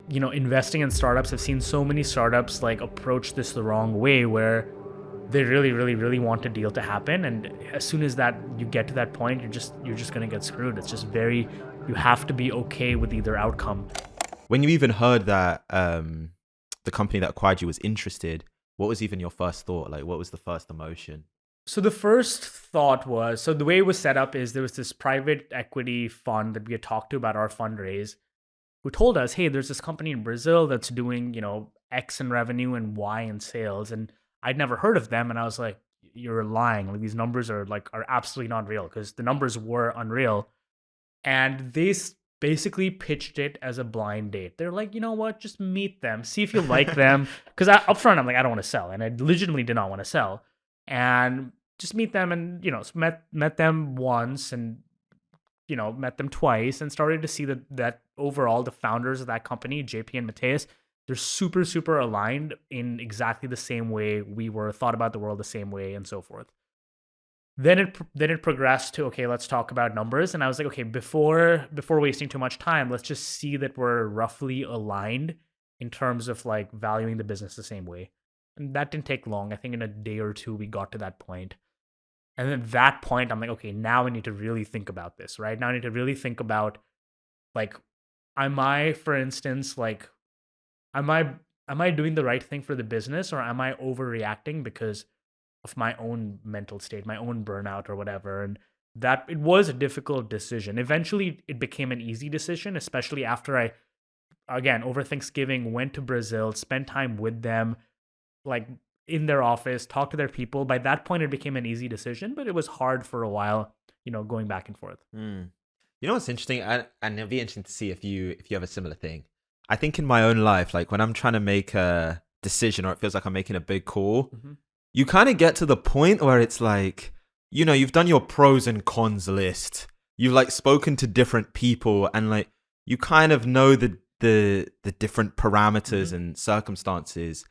investing in startups, I've seen so many startups like approach this the wrong way where they really, really, really want a deal to happen. And as soon as that you get to that point, you're just gonna get screwed. It's just you have to be okay with either outcome. When you even heard that the company that acquired you was interested, what was even your first thought? Like, what was the first emotion? So the first thought was, so the way it was set up is there was this private equity fund that we had talked to about our fundraise, who told us, hey, there's this company in Brazil that's doing, X in revenue and Y in sales. And I'd never heard of them. And I was like, you're lying. Like these numbers are absolutely not real, because the numbers were unreal. And they basically pitched it as a blind date. They're like, you know what? Just meet them, see if you like them. Because up front, I'm like, I don't want to sell. And I legitimately did not want to sell. And just meet them, and, met them once, and met them twice, and started to see that overall the founders of that company, JP and Mateus, they're super, super aligned in exactly the same way we were, thought about the world the same way, and so forth. Then it progressed to, okay, let's talk about numbers. And I was like, okay, before wasting too much time, let's just see that we're roughly aligned in terms of like valuing the business the same way. And that didn't take long. I think in a day or two we got to that point. And then at that point, I'm like, okay, now I need to really think about this, right? Now I need to really think about, like, am I, for instance, like, am I doing the right thing for the business, or am I overreacting because of my own mental state, my own burnout or whatever? And that it was a difficult decision. Eventually, it became an easy decision, especially after I, again, over Thanksgiving, went to Brazil, spent time with them, like in their office, talk to their people. By that point, it became an easy decision, but it was hard for a while, going back and forth. You know what's interesting, and it'll be interesting to see if you have a similar thing. I think in my own life, like when I'm trying to make a decision, or it feels like I'm making a big call, you kind of get to the point where it's like, you've done your pros and cons list. You've like spoken to different people, and like you kind of know the different parameters and circumstances.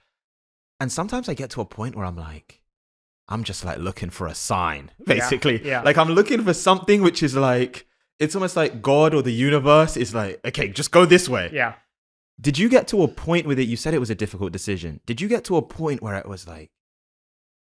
And sometimes I get to a point where I'm just like looking for a sign, basically. Yeah. Like I'm looking for something which is like, it's almost like God or the universe is like, okay, just go this way. Yeah. Did you get to a point with it? You said it was a difficult decision. Did you get to a point where it was like,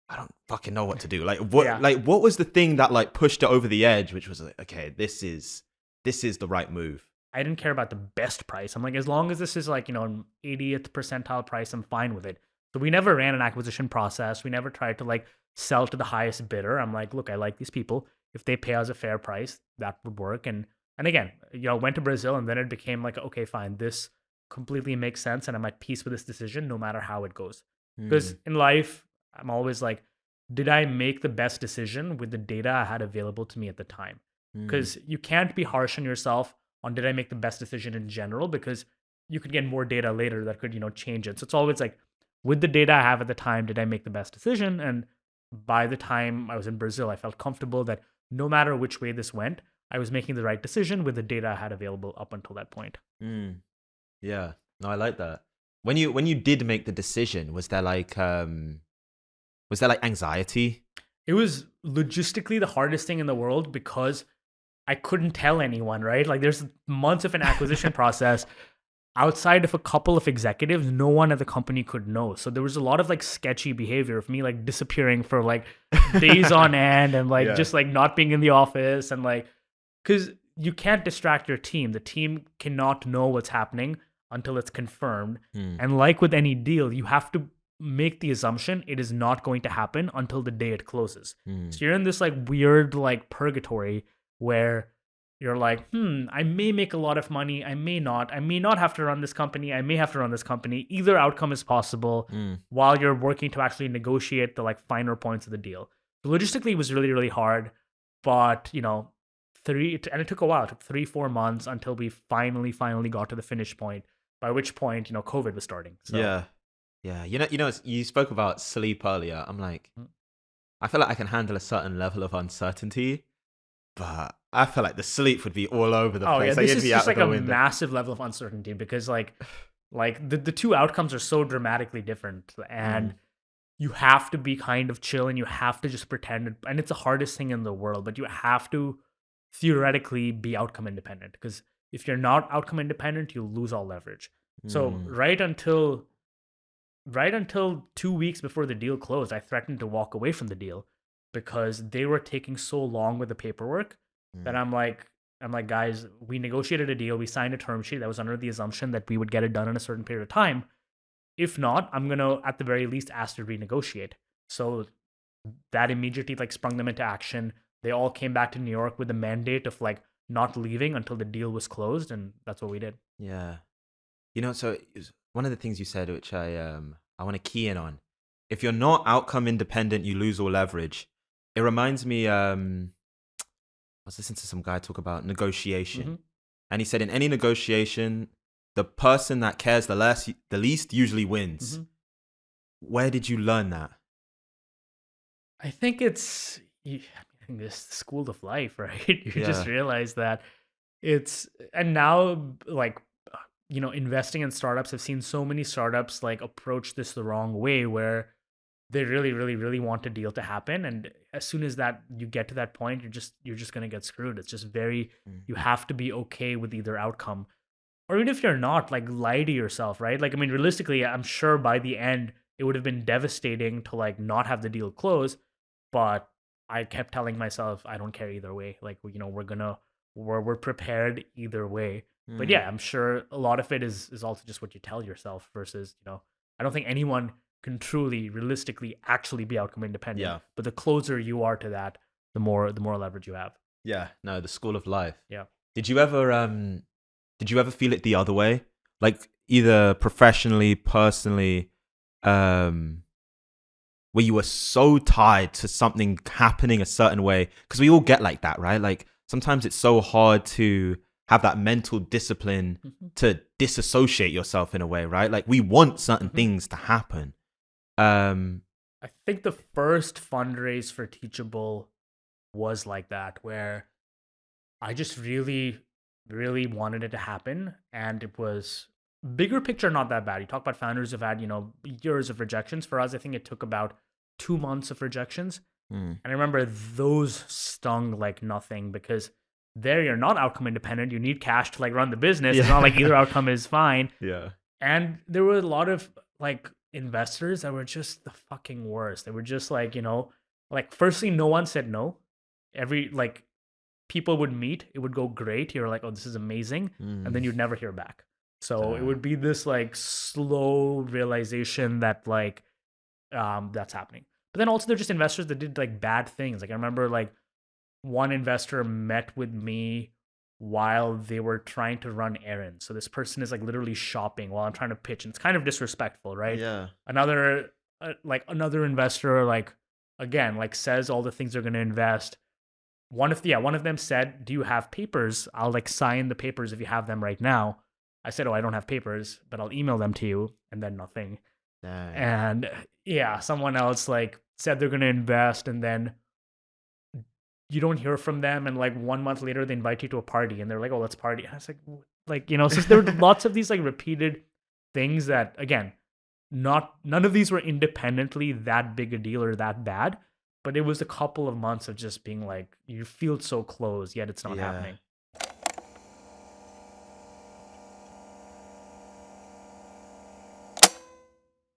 I don't fucking know what to do? Like what? Yeah. Like what was the thing that like pushed it over the edge? Which was like, okay, this is the right move. I didn't care about the best price. I'm like, as long as this is like, an 80th percentile price, I'm fine with it. So we never ran an acquisition process. We never tried to like sell to the highest bidder. I'm like, look, I like these people. If they pay us a fair price, that would work. And again, went to Brazil, and then it became like, okay, fine, this completely makes sense, and I'm at peace with this decision no matter how it goes. Because in life, I'm always like, did I make the best decision with the data I had available to me at the time? Because you can't be harsh on yourself on did I make the best decision in general, because you could get more data later that could, change it. So it's always like, with the data I have at the time, did I make the best decision? And by the time I was in Brazil, I felt comfortable that no matter which way this went, I was making the right decision with the data I had available up until that point. Yeah, no, I like that. When you did make the decision, was there like anxiety? It was logistically the hardest thing in the world, because I couldn't tell anyone, right? Like there's months of an acquisition process. Outside of a couple of executives, no one at the company could know. So there was a lot of like sketchy behavior of me like disappearing for like days on end, and like just like not being in the office, and like, because you can't distract your team. The team cannot know what's happening until it's confirmed. And like with any deal, you have to make the assumption it is not going to happen until the day it closes. So you're in this like weird like purgatory where you're like, I may make a lot of money. I may not. I may not have to run this company. I may have to run this company. Either outcome is possible while you're working to actually negotiate the like finer points of the deal. So logistically, it was really, really hard. But, and it took a while. It took 3-4 months until we finally got to the finish point, by which point, COVID was starting. So. Yeah. You spoke about sleep earlier. I'm like, I feel like I can handle a certain level of uncertainty, but I feel like the sleep would be all over the place. This is just like a massive level of uncertainty, because like the two outcomes are so dramatically different, and you have to be kind of chill, and you have to just pretend. And it's the hardest thing in the world, but you have to theoretically be outcome independent, because if you're not outcome independent, you lose all leverage. So Mm. right until 2 weeks before the deal closed, I threatened to walk away from the deal because they were taking so long with the paperwork that Mm. I'm like, guys, we negotiated a deal, we signed a term sheet that was under the assumption that we would get it done in a certain period of time. If not, I'm gonna at the very least ask to renegotiate. So that immediately like sprung them into action. They all came back to New York with the mandate of like not leaving until the deal was closed, and that's what we did. Yeah. So one of the things you said, which I want to key in on. If you're not outcome independent, you lose all leverage. It reminds me. I was listening to some guy talk about Mm-hmm. negotiation, and he said in any negotiation, the person that cares the least usually wins. Mm-hmm. Where did you learn that? I think it's this school of life, right? You just Yeah. realize that it's and now like investing in startups. I've seen so many startups like approach this the wrong way where they really, really, really want a deal to happen, and as soon as that you get to that point, you're just gonna get screwed. It's just very Mm. you have to be okay with either outcome, or even if you're not, like lie to yourself, right? Like I mean, realistically, I'm sure by the end it would have been devastating to like not have the deal close, but I kept telling myself I don't care either way. Like we're prepared either way. But Mm. yeah, I'm sure a lot of it is also just what you tell yourself versus I don't think anyone can truly realistically actually be outcome independent. Yeah. But the closer you are to that, the more leverage you have. Yeah. No, the school of life. Yeah. Did you ever feel it the other way? Like either professionally, personally, um, where you were so tied to something happening a certain way? Because we all get like that, right? Like sometimes it's so hard to have that mental discipline Mm-hmm. to disassociate yourself in a way, right? Like we want certain Mm-hmm. things to happen. Um, I think the first fundraise for Teachable was like that, where I just really, really wanted it to happen. And it was bigger picture, not that bad. You talk about founders who've had, years of rejections. For us, I think it took about 2 months of rejections. mm, And I remember those stung like nothing because there you're not outcome independent. You need cash to like run the business. It's not like either yeah, outcome is fine. yeah, And there were a lot of like investors that were just the fucking worst. They were just like, like firstly, no one said no. Every like people would meet, it would go great. You're like, oh, this is amazing. And then mm, you'd never hear back. So it uh, would be this like slow realization that like that's happening. But then also they're just investors that did like bad things. Like I remember like one investor met with me while they were trying to run errands. So this person is like literally shopping while I'm trying to pitch, and it's kind of disrespectful, right? yeah, Another investor like again like says all the things they're going to invest. One of them said, "Do you have papers? I'll like sign the papers if you have them right now." I said, "Oh, I don't have papers, but I'll email them to you." And then nothing. dang, And yeah, someone else like said they're going to invest, and then you don't hear from them, and like 1 month later they invite you to a party and they're like, "Oh, let's party." And I was so there were lots of these like repeated things that again, not none of these were independently that big a deal or that bad, but it was a couple of months of just being like you feel so close yet it's not yeah. happening.